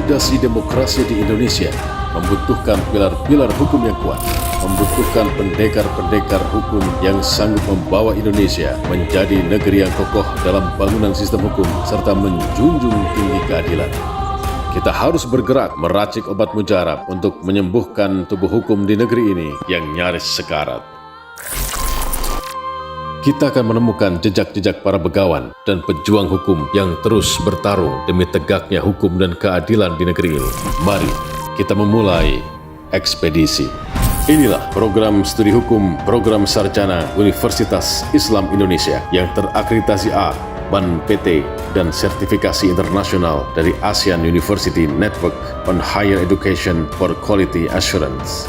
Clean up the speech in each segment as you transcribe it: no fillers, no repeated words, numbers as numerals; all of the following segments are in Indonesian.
Konsolidasi demokrasi di Indonesia membutuhkan pilar-pilar hukum yang kuat, membutuhkan pendekar-pendekar hukum yang sanggup membawa Indonesia menjadi negeri yang kokoh dalam bangunan sistem hukum serta menjunjung tinggi keadilan. Kita harus bergerak meracik obat mujarab untuk menyembuhkan tubuh hukum di negeri ini yang nyaris sekarat. Kita akan menemukan jejak-jejak para begawan dan pejuang hukum yang terus bertarung demi tegaknya hukum dan keadilan di negeri ini. Mari kita memulai ekspedisi. Inilah program studi hukum program sarjana Universitas Islam Indonesia yang terakreditasi A, BAN PT, dan sertifikasi internasional dari ASEAN University Network on Higher Education for Quality Assurance.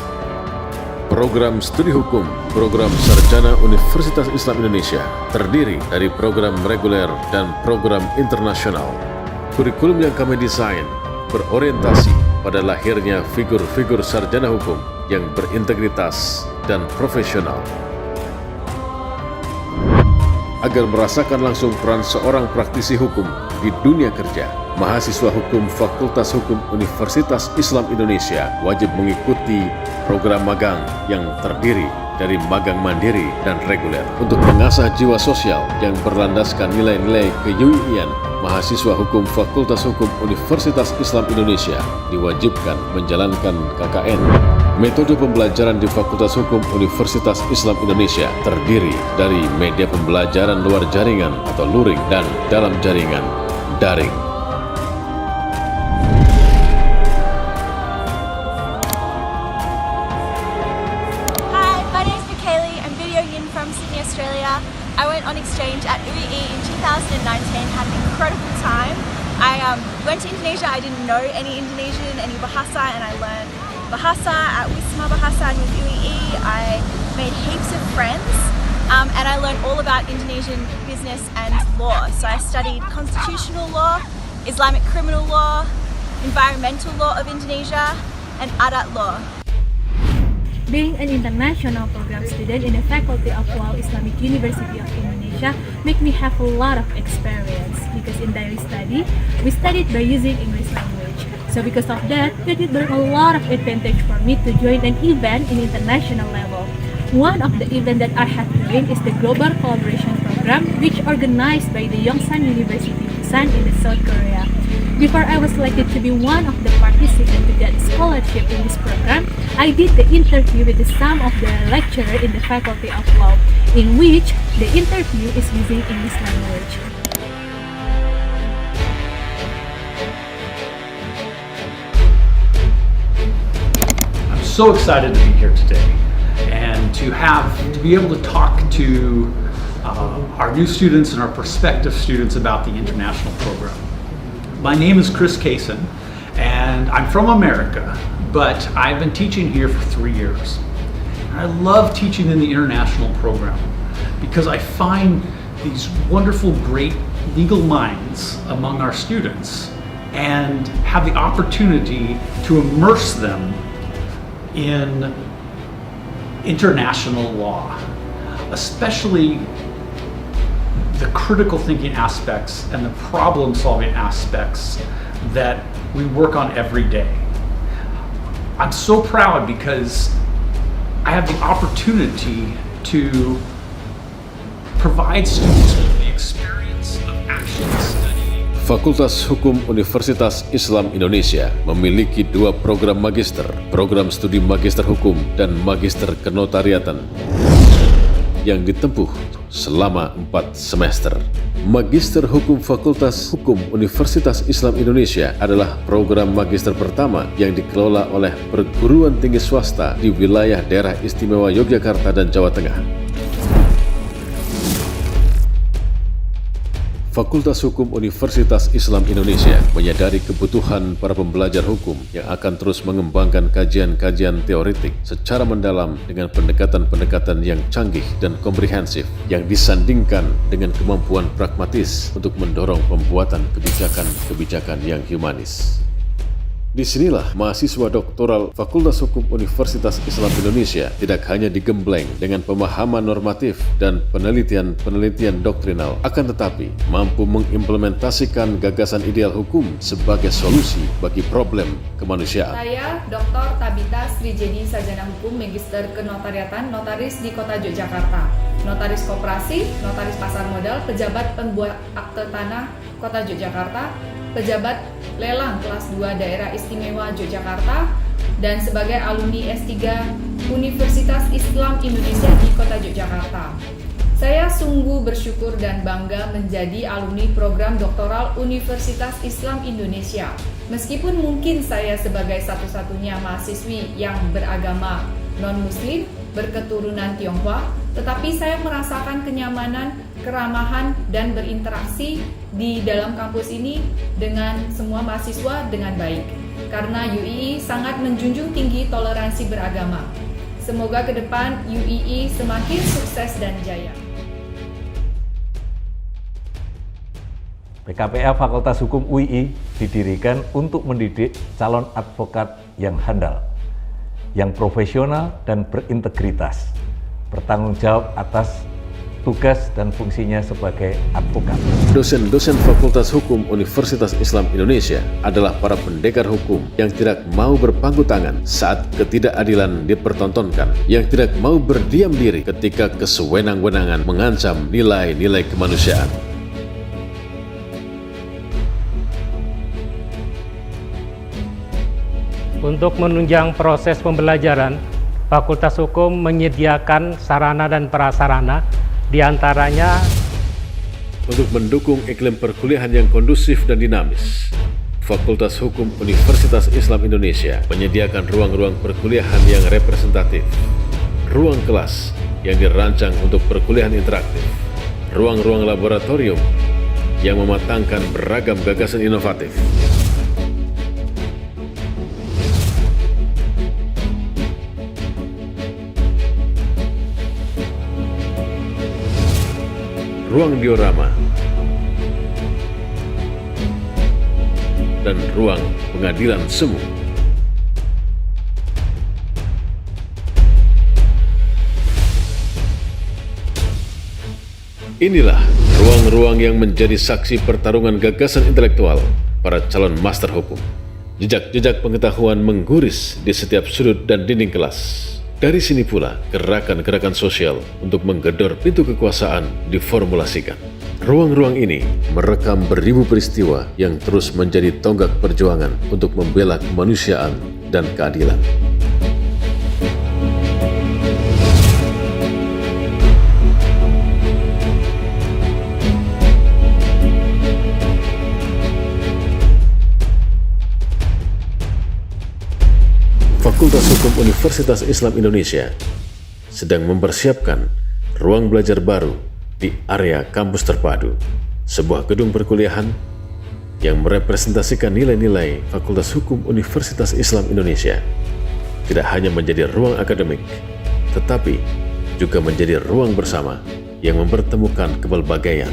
Program studi hukum program sarjana Universitas Islam Indonesia terdiri dari program reguler dan program internasional. Kurikulum yang kami desain berorientasi pada lahirnya figur-figur sarjana hukum yang berintegritas dan profesional. Agar merasakan langsung peran seorang praktisi hukum di dunia kerja, mahasiswa hukum Fakultas Hukum Universitas Islam Indonesia wajib mengikuti program magang yang terdiri dari magang mandiri dan reguler. Untuk mengasah jiwa sosial yang berlandaskan nilai-nilai ke-UI-an, mahasiswa hukum Fakultas Hukum Universitas Islam Indonesia diwajibkan menjalankan KKN. Metode pembelajaran di Fakultas Hukum Universitas Islam Indonesia terdiri dari media pembelajaran luar jaringan atau luring dan dalam jaringan daring. Hi, my name is Michaeli. I'm videoing in from Sydney, Australia. I went on exchange at UIE in 2019, had an incredible time. I went to Indonesia. I didn't know any Indonesian, any Bahasa, and I learned Bahasa at Wisma Bahasa and with UIE. I made heaps of friends and I learned all about Indonesian business and law. So I studied constitutional law, Islamic criminal law, environmental law of Indonesia, and adat law. Being an international program student in the Faculty of Law, Islamic University of Indonesia, make me have a lot of experience because in daily study, we studied by using English language. So because of that, it did bring a lot of advantage for me to join an event in international level. One of the events that I have joined is the Global Collaboration Program, which organized by the Yongsan University Busan in South Korea. Before I was selected to be one of the participants to get scholarship in this program, I did the interview with some of the lecturers in the Faculty of Law, in which the interview is using English language. So excited to be here today and to be able to talk to our new students and our prospective students about the international program. My name is Chris Kaysen and I'm from America, but I've been teaching here for 3 years. I love teaching in the international program because I find these wonderful, great legal minds among our students and have the opportunity to immerse them in international law, especially the critical thinking aspects and the problem solving aspects that we work on every day. I'm so proud because I have the opportunity to provide students with the experience of actually studying. Fakultas Hukum Universitas Islam Indonesia memiliki 2 program magister, program studi magister hukum dan magister kenotariatan yang ditempuh selama 4 semester. Magister Hukum Fakultas Hukum Universitas Islam Indonesia adalah program magister pertama yang dikelola oleh perguruan tinggi swasta di wilayah daerah istimewa Yogyakarta dan Jawa Tengah. Fakultas Hukum Universitas Islam Indonesia menyadari kebutuhan para pembelajar hukum yang akan terus mengembangkan kajian-kajian teoretik secara mendalam dengan pendekatan-pendekatan yang canggih dan komprehensif yang disandingkan dengan kemampuan pragmatis untuk mendorong pembuatan kebijakan-kebijakan yang humanis. Disinilah mahasiswa doktoral Fakultas Hukum Universitas Islam Indonesia tidak hanya digembleng dengan pemahaman normatif dan penelitian-penelitian doktrinal, akan tetapi mampu mengimplementasikan gagasan ideal hukum sebagai solusi bagi problem kemanusiaan. Saya Dr. Tabita Srijedi, Sarjana Hukum, Magister Kenotariatan, notaris di Kota Yogyakarta, notaris koperasi, notaris pasar modal, pejabat pembuat akte tanah Kota Yogyakarta, pejabat lelang kelas 2 Daerah Istimewa Yogyakarta, dan sebagai alumni S3 Universitas Islam Indonesia di Kota Yogyakarta. Saya sungguh bersyukur dan bangga menjadi alumni program doktoral Universitas Islam Indonesia. Meskipun mungkin saya sebagai satu-satunya mahasiswi yang beragama non-muslim berketurunan Tionghoa, tetapi saya merasakan kenyamanan, keramahan, dan berinteraksi di dalam kampus ini dengan semua mahasiswa dengan baik. Karena UII sangat menjunjung tinggi toleransi beragama. Semoga ke depan UII semakin sukses dan jaya. PKPA Fakultas Hukum UII didirikan untuk mendidik calon advokat yang handal, yang profesional dan berintegritas, bertanggung jawab atas tugas dan fungsinya sebagai advokat. Dosen-dosen Fakultas Hukum Universitas Islam Indonesia adalah para pendekar hukum yang tidak mau berpangku tangan saat ketidakadilan dipertontonkan, yang tidak mau berdiam diri ketika kesewenang-wenangan mengancam nilai-nilai kemanusiaan. Untuk menunjang proses pembelajaran, Fakultas Hukum menyediakan sarana dan prasarana, diantaranya untuk mendukung iklim perkuliahan yang kondusif dan dinamis. Fakultas Hukum Universitas Islam Indonesia menyediakan ruang-ruang perkuliahan yang representatif, ruang kelas yang dirancang untuk perkuliahan interaktif, ruang-ruang laboratorium yang mematangkan beragam gagasan inovatif, ruang diorama, dan ruang pengadilan semu. Inilah ruang-ruang yang menjadi saksi pertarungan gagasan intelektual para calon master hukum. Jejak-jejak pengetahuan mengguris di setiap sudut dan dinding kelas. Dari sini pula gerakan-gerakan sosial untuk menggedor pintu kekuasaan diformulasikan. Ruang-ruang ini merekam beribu peristiwa yang terus menjadi tonggak perjuangan untuk membela kemanusiaan dan keadilan. Fakultas Hukum Universitas Islam Indonesia sedang mempersiapkan ruang belajar baru di area kampus terpadu, sebuah gedung perkuliahan yang merepresentasikan nilai-nilai Fakultas Hukum Universitas Islam Indonesia. Tidak hanya menjadi ruang akademik, tetapi juga menjadi ruang bersama yang mempertemukan kepelbagaian.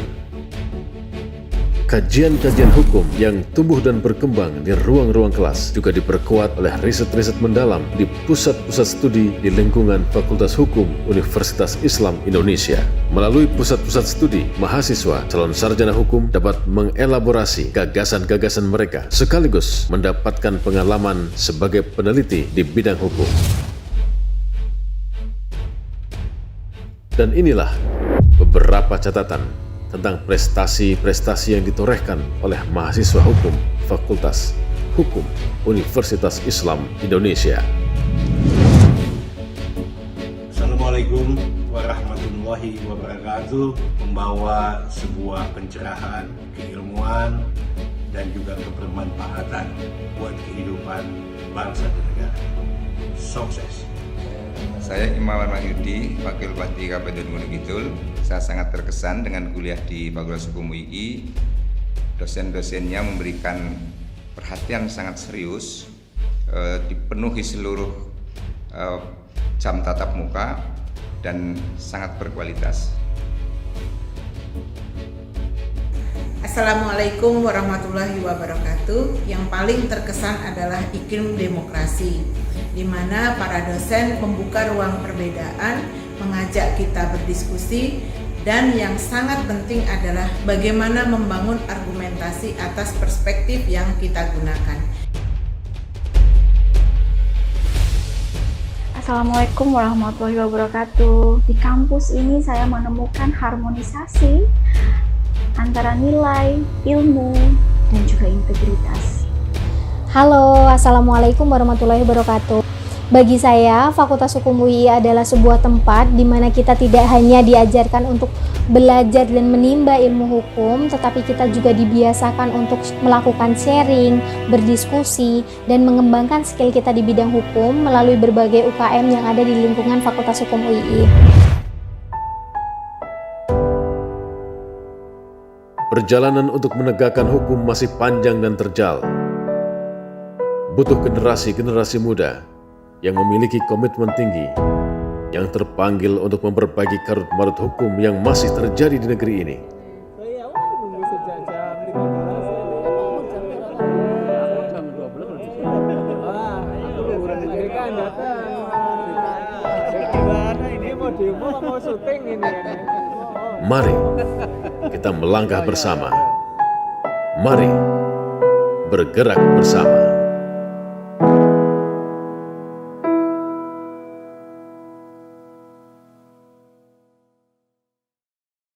Kajian-kajian hukum yang tumbuh dan berkembang di ruang-ruang kelas juga diperkuat oleh riset-riset mendalam di pusat-pusat studi di lingkungan Fakultas Hukum Universitas Islam Indonesia. Melalui pusat-pusat studi, mahasiswa calon sarjana hukum dapat mengelaborasi gagasan-gagasan mereka sekaligus mendapatkan pengalaman sebagai peneliti di bidang hukum. Dan inilah beberapa catatan tentang prestasi-prestasi yang ditorehkan oleh mahasiswa hukum Fakultas Hukum Universitas Islam Indonesia. Assalamualaikum warahmatullahi wabarakatuh. Membawa sebuah pencerahan, keilmuan, dan juga kebermanfaatan buat kehidupan bangsa dan negara. Sukses. Saya Imawan Mahyudi, Wakil Bupati Kabupaten Gunung Kidul. Saya sangat terkesan dengan kuliah di Fakultas Hukum UII. Dosen-dosennya memberikan perhatian sangat serius, dipenuhi seluruh jam tatap muka dan sangat berkualitas. Assalamualaikum warahmatullahi wabarakatuh. Yang paling terkesan adalah iklim demokrasi, di mana para dosen membuka ruang perbedaan, mengajak kita berdiskusi, dan yang sangat penting adalah bagaimana membangun argumentasi atas perspektif yang kita gunakan. Assalamualaikum warahmatullahi wabarakatuh. Di kampus ini saya menemukan harmonisasi antara nilai, ilmu, dan juga integritas. Halo, Assalamualaikum warahmatullahi wabarakatuh. Bagi saya, Fakultas Hukum UI adalah sebuah tempat di mana kita tidak hanya diajarkan untuk belajar dan menimba ilmu hukum, tetapi kita juga dibiasakan untuk melakukan sharing, berdiskusi, dan mengembangkan skill kita di bidang hukum melalui berbagai UKM yang ada di lingkungan Fakultas Hukum UI. Perjalanan untuk menegakkan hukum masih panjang dan terjal. Butuh generasi-generasi muda yang memiliki komitmen tinggi, yang terpanggil untuk memperbaiki karut-marut hukum yang masih terjadi di negeri ini. Mari kita melangkah bersama. Mari bergerak bersama.